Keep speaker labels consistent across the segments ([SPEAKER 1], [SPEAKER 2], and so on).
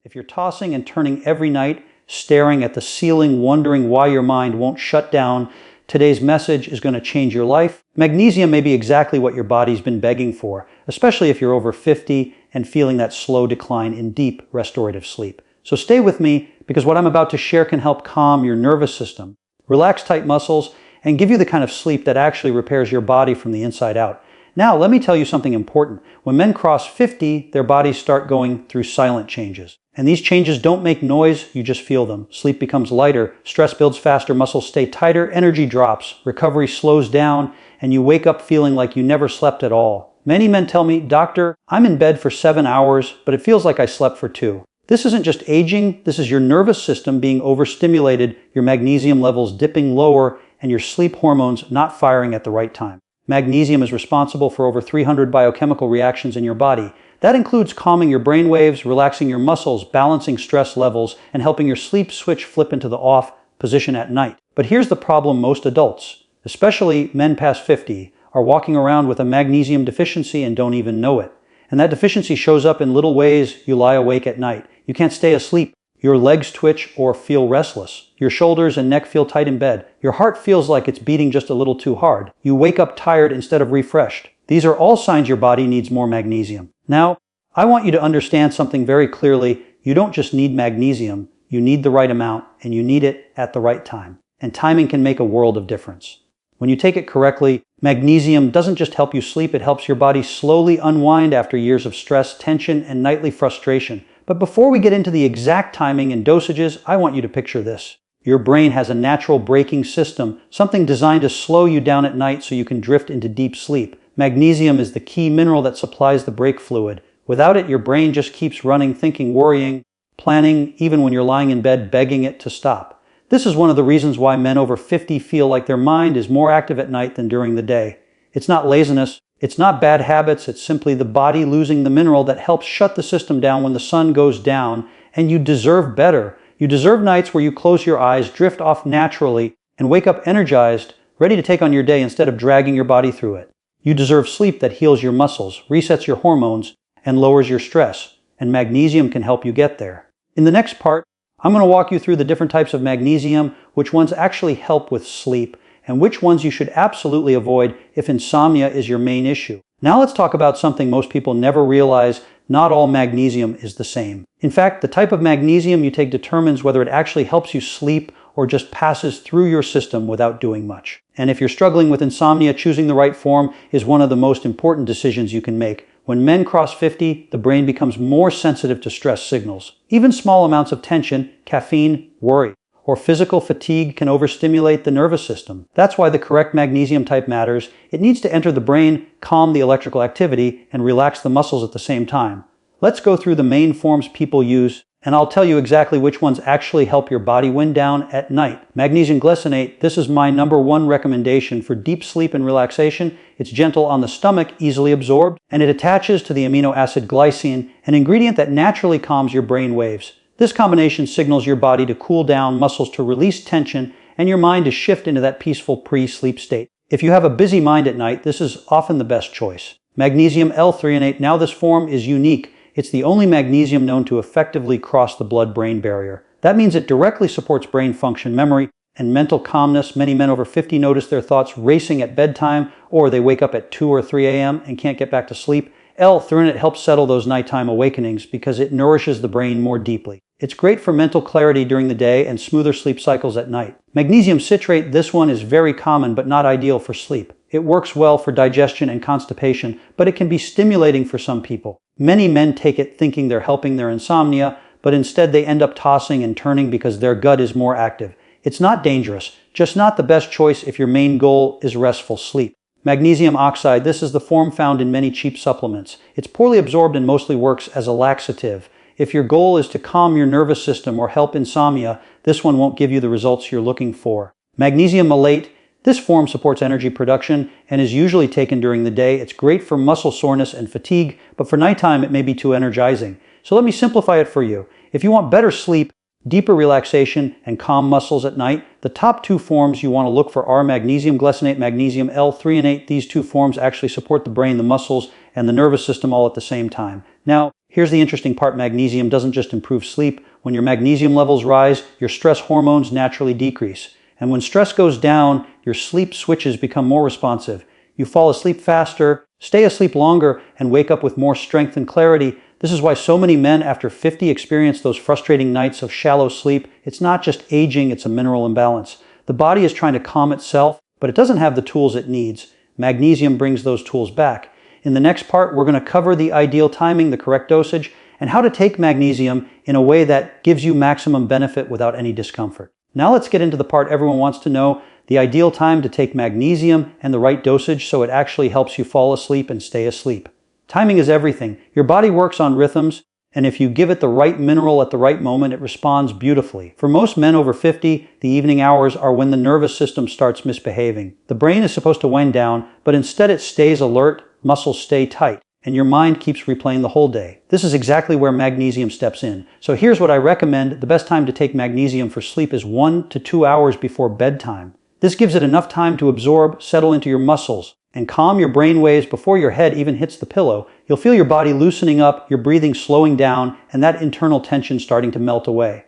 [SPEAKER 1] If you're tossing and turning every night, staring at the ceiling, wondering why your mind won't shut down, today's message is going to change your life. Magnesium may be exactly what your body's been begging for, especially if you're over 50 and feeling that slow decline in deep restorative sleep. So stay with me, because what I'm about to share can help calm your nervous system, relax tight muscles, and give you the kind of sleep that actually repairs your body from the inside out. Now, let me tell you something important. When men cross 50, their bodies start going through silent changes. And these changes don't make noise, you just feel them. Sleep becomes lighter, stress builds faster, muscles stay tighter, energy drops, recovery slows down, and you wake up feeling like you never slept at all. Many men tell me, "Doctor, I'm in bed for 7 hours, but it feels like I slept for 2. This isn't just aging, this is your nervous system being overstimulated, your magnesium levels dipping lower, and your sleep hormones not firing at the right time. Magnesium is responsible for over 300 biochemical reactions in your body. That includes calming your brain waves, relaxing your muscles, balancing stress levels, and helping your sleep switch flip into the off position at night. But here's the problem: most adults, especially men past 50, are walking around with a magnesium deficiency and don't even know it. And that deficiency shows up in little ways. You lie awake at night. You can't stay asleep. Your legs twitch or feel restless. Your shoulders and neck feel tight in bed. Your heart feels like it's beating just a little too hard. You wake up tired instead of refreshed. These are all signs your body needs more magnesium. Now, I want you to understand something very clearly. You don't just need magnesium. You need the right amount, and you need it at the right time. And timing can make a world of difference. When you take it correctly, magnesium doesn't just help you sleep, it helps your body slowly unwind after years of stress, tension, and nightly frustration. But before we get into the exact timing and dosages, I want you to picture this. Your brain has a natural braking system, something designed to slow you down at night so you can drift into deep sleep. Magnesium is the key mineral that supplies the brake fluid. Without it, your brain just keeps running, thinking, worrying, planning, even when you're lying in bed begging it to stop. This is one of the reasons why men over 50 feel like their mind is more active at night than during the day. It's not laziness. It's not bad habits, it's simply the body losing the mineral that helps shut the system down when the sun goes down, and you deserve better. You deserve nights where you close your eyes, drift off naturally, and wake up energized, ready to take on your day instead of dragging your body through it. You deserve sleep that heals your muscles, resets your hormones, and lowers your stress, and magnesium can help you get there. In the next part, I'm going to walk you through the different types of magnesium, which ones actually help with sleep, and which ones you should absolutely avoid if insomnia is your main issue. Now let's talk about something most people never realize. Not all magnesium is the same. In fact, the type of magnesium you take determines whether it actually helps you sleep or just passes through your system without doing much. And if you're struggling with insomnia, choosing the right form is one of the most important decisions you can make. When men cross 50, the brain becomes more sensitive to stress signals. Even small amounts of tension, caffeine, worry, or physical fatigue can overstimulate the nervous system. That's why the correct magnesium type matters. It needs to enter the brain, calm the electrical activity, and relax the muscles at the same time. Let's go through the main forms people use, and I'll tell you exactly which ones actually help your body wind down at night. Magnesium glycinate, this is my #1 recommendation for deep sleep and relaxation. It's gentle on the stomach, easily absorbed, and it attaches to the amino acid glycine, an ingredient that naturally calms your brain waves. This combination signals your body to cool down, muscles to release tension, and your mind to shift into that peaceful pre-sleep state. If you have a busy mind at night, this is often the best choice. Magnesium L-threonate, now this form is unique. It's the only magnesium known to effectively cross the blood-brain barrier. That means it directly supports brain function, memory, and mental calmness. Many men over 50 notice their thoughts racing at bedtime, or they wake up at 2 or 3 a.m. and can't get back to sleep. L-threonate helps settle those nighttime awakenings because it nourishes the brain more deeply. It's great for mental clarity during the day and smoother sleep cycles at night. Magnesium citrate, this one is very common but not ideal for sleep. It works well for digestion and constipation, but it can be stimulating for some people. Many men take it thinking they're helping their insomnia, but instead they end up tossing and turning because their gut is more active. It's not dangerous, just not the best choice if your main goal is restful sleep. Magnesium oxide, this is the form found in many cheap supplements. It's poorly absorbed and mostly works as a laxative. If your goal is to calm your nervous system or help insomnia, this one won't give you the results you're looking for. Magnesium malate, this form supports energy production and is usually taken during the day. It's great for muscle soreness and fatigue, but for nighttime it may be too energizing. So let me simplify it for you. If you want better sleep, deeper relaxation, and calm muscles at night, the top 2 forms you want to look for are magnesium glycinate, magnesium L-threonate. These 2 forms actually support the brain, the muscles, and the nervous system all at the same time. Now, Here's the interesting part: magnesium doesn't just improve sleep. When your magnesium levels rise, your stress hormones naturally decrease. And when stress goes down, your sleep switches become more responsive. You fall asleep faster, stay asleep longer, and wake up with more strength and clarity. This is why so many men after 50 experience those frustrating nights of shallow sleep. It's not just aging, it's a mineral imbalance. The body is trying to calm itself, but it doesn't have the tools it needs. Magnesium brings those tools back. In the next part, we're going to cover the ideal timing, the correct dosage, and how to take magnesium in a way that gives you maximum benefit without any discomfort. Now let's get into the part everyone wants to know, the ideal time to take magnesium and the right dosage so it actually helps you fall asleep and stay asleep. Timing is everything. Your body works on rhythms, and if you give it the right mineral at the right moment, it responds beautifully. For most men over 50, the evening hours are when the nervous system starts misbehaving. The brain is supposed to wind down, but instead it stays alert, muscles stay tight, and your mind keeps replaying the whole day. This is exactly where magnesium steps in. So here's what I recommend. The best time to take magnesium for sleep is 1 to 2 hours before bedtime. This gives it enough time to absorb, settle into your muscles, and calm your brain waves before your head even hits the pillow. You'll feel your body loosening up, your breathing slowing down, and that internal tension starting to melt away.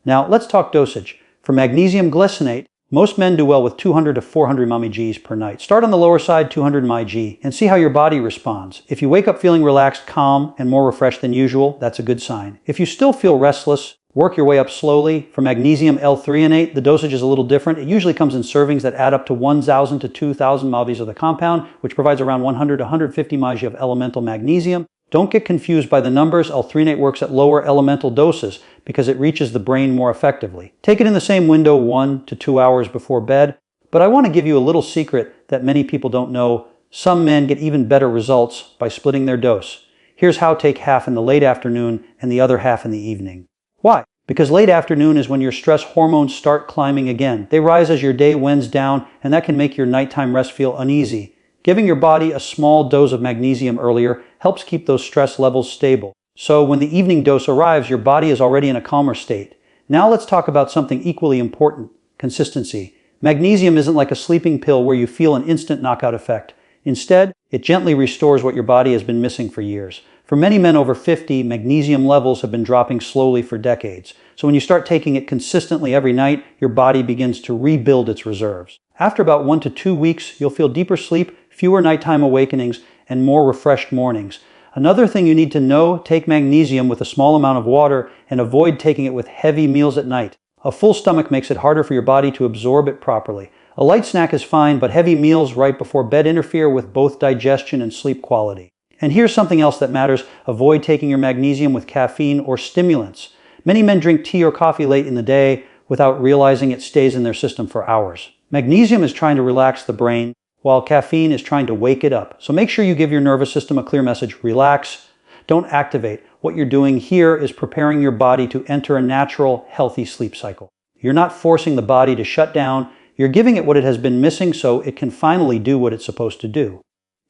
[SPEAKER 1] Now, let's talk dosage. For magnesium glycinate, most men do well with 200 to 400 mg per night. Start on the lower side, 200 mg, and see how your body responds. If you wake up feeling relaxed, calm, and more refreshed than usual, that's a good sign. If you still feel restless, work your way up slowly. For magnesium L-threonate, the dosage is a little different. It usually comes in servings that add up to 1,000 to 2,000 mg of the compound, which provides around 100 to 150 mg of elemental magnesium. Don't get confused by the numbers. L-threonate works at lower elemental doses because it reaches the brain more effectively. Take it in the same window, 1 to 2 hours before bed. But I want to give you a little secret that many people don't know. Some men get even better results by splitting their dose. Here's how: take half in the late afternoon and the other half in the evening. Why? Because late afternoon is when your stress hormones start climbing again. They rise as your day winds down, and that can make your nighttime rest feel uneasy. Giving your body a small dose of magnesium earlier helps keep those stress levels stable. So when the evening dose arrives, your body is already in a calmer state. Now let's talk about something equally important: consistency. Magnesium isn't like a sleeping pill where you feel an instant knockout effect. Instead, it gently restores what your body has been missing for years. For many men over 50, magnesium levels have been dropping slowly for decades. So when you start taking it consistently every night, your body begins to rebuild its reserves. After about 1 to 2 weeks, you'll feel deeper sleep, fewer nighttime awakenings, and more refreshed mornings. Another thing you need to know: take magnesium with a small amount of water and avoid taking it with heavy meals at night. A full stomach makes it harder for your body to absorb it properly. A light snack is fine, but heavy meals right before bed interfere with both digestion and sleep quality. And here's something else that matters: avoid taking your magnesium with caffeine or stimulants. Many men drink tea or coffee late in the day without realizing it stays in their system for hours. Magnesium is trying to relax the brain, while caffeine is trying to wake it up. So make sure you give your nervous system a clear message: relax, don't activate. What you're doing here is preparing your body to enter a natural, healthy sleep cycle. You're not forcing the body to shut down, you're giving it what it has been missing so it can finally do what it's supposed to do.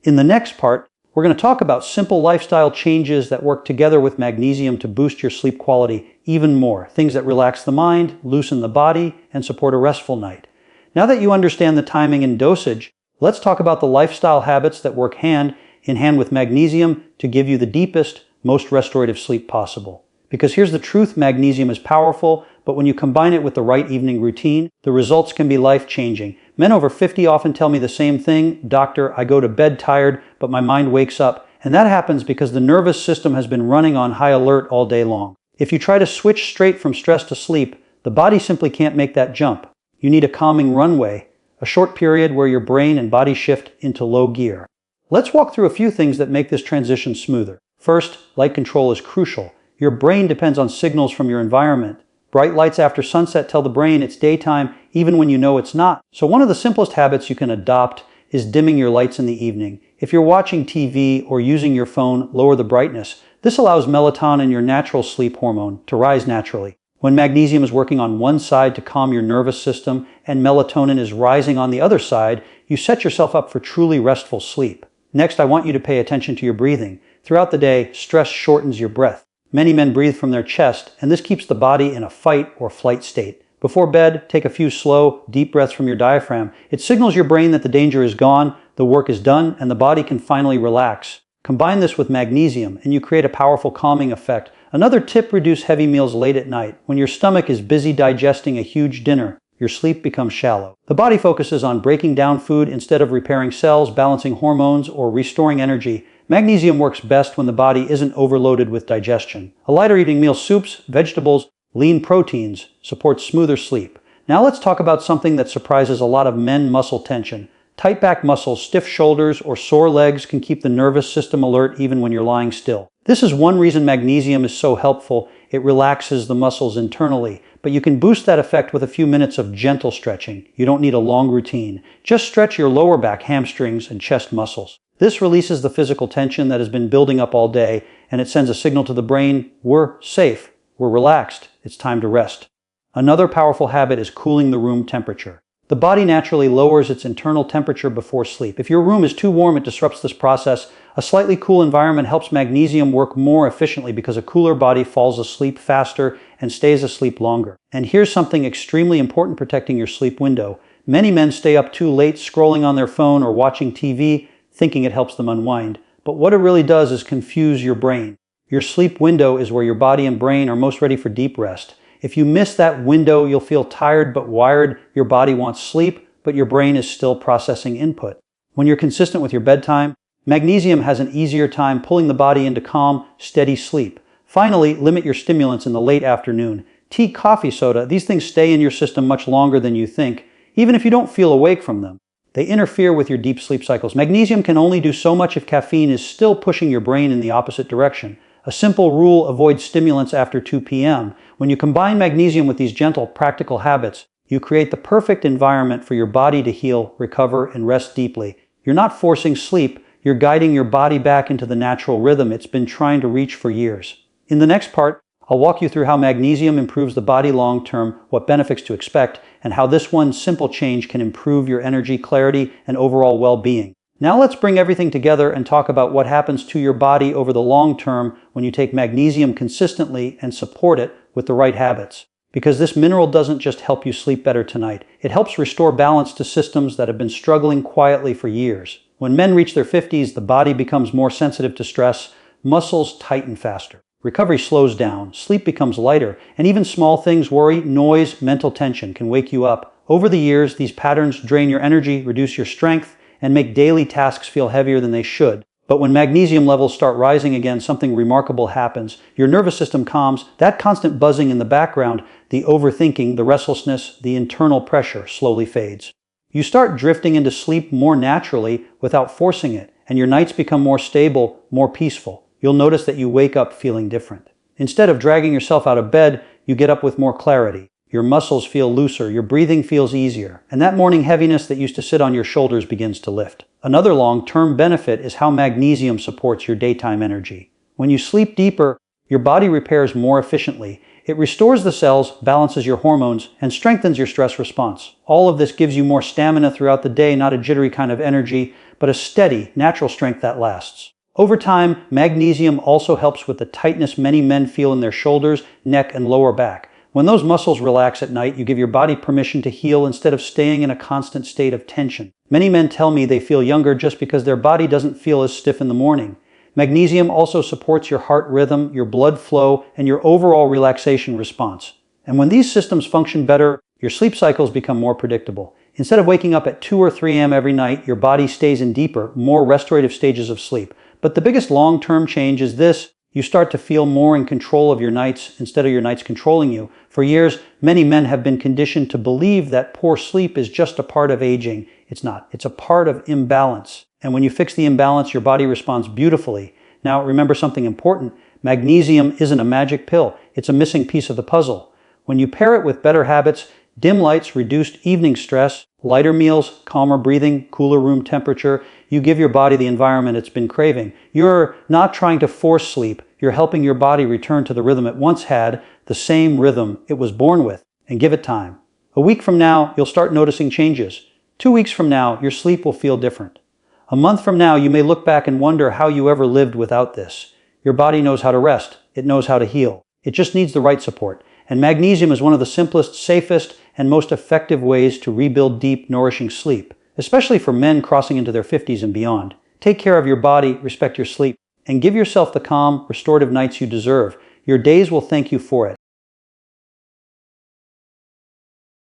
[SPEAKER 1] In the next part, we're going to talk about simple lifestyle changes that work together with magnesium to boost your sleep quality even more. Things that relax the mind, loosen the body, and support a restful night. Now that you understand the timing and dosage, let's talk about the lifestyle habits that work hand in hand with magnesium to give you the deepest, most restorative sleep possible. Because here's the truth: magnesium is powerful, but when you combine it with the right evening routine, the results can be life-changing. Men over 50 often tell me the same thing: "Doctor, I go to bed tired, but my mind wakes up." And that happens because the nervous system has been running on high alert all day long. If you try to switch straight from stress to sleep, the body simply can't make that jump. You need a calming runway, a short period where your brain and body shift into low gear. Let's walk through a few things that make this transition smoother. First, light control is crucial. Your brain depends on signals from your environment. Bright lights after sunset tell the brain it's daytime even when you know it's not. So one of the simplest habits you can adopt is dimming your lights in the evening. If you're watching TV or using your phone, lower the brightness. This allows melatonin, your natural sleep hormone, to rise naturally. When magnesium is working on one side to calm your nervous system and melatonin is rising on the other side, you set yourself up for truly restful sleep. Next, I want you to pay attention to your breathing. Throughout the day, stress shortens your breath. Many men breathe from their chest, and this keeps the body in a fight or flight state. Before bed, take a few slow, deep breaths from your diaphragm. It signals your brain that the danger is gone, the work is done, and the body can finally relax. Combine this with magnesium and you create a powerful calming effect. Another tip: reduce heavy meals late at night. When your stomach is busy digesting a huge dinner, your sleep becomes shallow. The body focuses on breaking down food instead of repairing cells, balancing hormones, or restoring energy. Magnesium works best when the body isn't overloaded with digestion. A lighter eating meal, soups, vegetables, lean proteins, supports smoother sleep. Now let's talk about something that surprises a lot of men: muscle tension. Tight back muscles, stiff shoulders, or sore legs can keep the nervous system alert even when you're lying still. This is one reason magnesium is so helpful. It relaxes the muscles internally. But you can boost that effect with a few minutes of gentle stretching. You don't need a long routine. Just stretch your lower back, hamstrings, and chest muscles. This releases the physical tension that has been building up all day, and it sends a signal to the brain: we're safe, we're relaxed, it's time to rest. Another powerful habit is cooling the room temperature. The body naturally lowers its internal temperature before sleep. If your room is too warm, it disrupts this process. A slightly cool environment helps magnesium work more efficiently because a cooler body falls asleep faster and stays asleep longer. And here's something extremely important: protecting your sleep window. Many men stay up too late scrolling on their phone or watching TV, thinking it helps them unwind. But what it really does is confuse your brain. Your sleep window is where your body and brain are most ready for deep rest. If you miss that window, you'll feel tired but wired. Your body wants sleep, but your brain is still processing input. When you're consistent with your bedtime, magnesium has an easier time pulling the body into calm, steady sleep. Finally, limit your stimulants in the late afternoon. Tea, coffee, soda, these things stay in your system much longer than you think, even if you don't feel awake from them. They interfere with your deep sleep cycles. Magnesium can only do so much if caffeine is still pushing your brain in the opposite direction. A simple rule: avoid stimulants after 2 p.m. When you combine magnesium with these gentle, practical habits, you create the perfect environment for your body to heal, recover, and rest deeply. You're not forcing sleep, you're guiding your body back into the natural rhythm it's been trying to reach for years. In the next part, I'll walk you through how magnesium improves the body long term, what benefits to expect, and how this one simple change can improve your energy, clarity, and overall well-being. Now let's bring everything together and talk about what happens to your body over the long term when you take magnesium consistently and support it with the right habits. Because this mineral doesn't just help you sleep better tonight, it helps restore balance to systems that have been struggling quietly for years. When men reach their 50s, the body becomes more sensitive to stress, muscles tighten faster. Recovery slows down, sleep becomes lighter, and even small things, worry, noise, mental tension, can wake you up. Over the years, these patterns drain your energy, reduce your strength, and make daily tasks feel heavier than they should. But when magnesium levels start rising again, something remarkable happens. Your nervous system calms. That constant buzzing in the background, the overthinking, the restlessness, the internal pressure slowly fades. You start drifting into sleep more naturally without forcing it, and your nights become more stable, more peaceful. You'll notice that you wake up feeling different. Instead of dragging yourself out of bed, you get up with more clarity. Your muscles feel looser, your breathing feels easier, and that morning heaviness that used to sit on your shoulders begins to lift. Another long-term benefit is how magnesium supports your daytime energy. When you sleep deeper, your body repairs more efficiently. It restores the cells, balances your hormones, and strengthens your stress response. All of this gives you more stamina throughout the day, not a jittery kind of energy, but a steady, natural strength that lasts. Over time, magnesium also helps with the tightness many men feel in their shoulders, neck, and lower back. When those muscles relax at night, you give your body permission to heal instead of staying in a constant state of tension. Many men tell me they feel younger just because their body doesn't feel as stiff in the morning. Magnesium also supports your heart rhythm, your blood flow, and your overall relaxation response. And when these systems function better, your sleep cycles become more predictable. Instead of waking up at 2 or 3 a.m. every night, your body stays in deeper, more restorative stages of sleep. But the biggest long-term change is this: you start to feel more in control of your nights instead of your nights controlling you. For years, many men have been conditioned to believe that poor sleep is just a part of aging. It's not. It's a part of imbalance. And when you fix the imbalance, your body responds beautifully. Now, remember something important. Magnesium isn't a magic pill. It's a missing piece of the puzzle. When you pair it with better habits, dim lights, reduced evening stress, lighter meals, calmer breathing, cooler room temperature, you give your body the environment it's been craving. You're not trying to force sleep. You're helping your body return to the rhythm it once had, the same rhythm it was born with, and give it time. A week from now, you'll start noticing changes. 2 weeks from now, your sleep will feel different. A month from now, you may look back and wonder how you ever lived without this. Your body knows how to rest. It knows how to heal. It just needs the right support. And magnesium is one of the simplest, safest, and most effective ways to rebuild deep, nourishing sleep, especially for men crossing into their 50s and beyond. Take care of your body, respect your sleep, and give yourself the calm, restorative nights you deserve. Your days will thank you for it.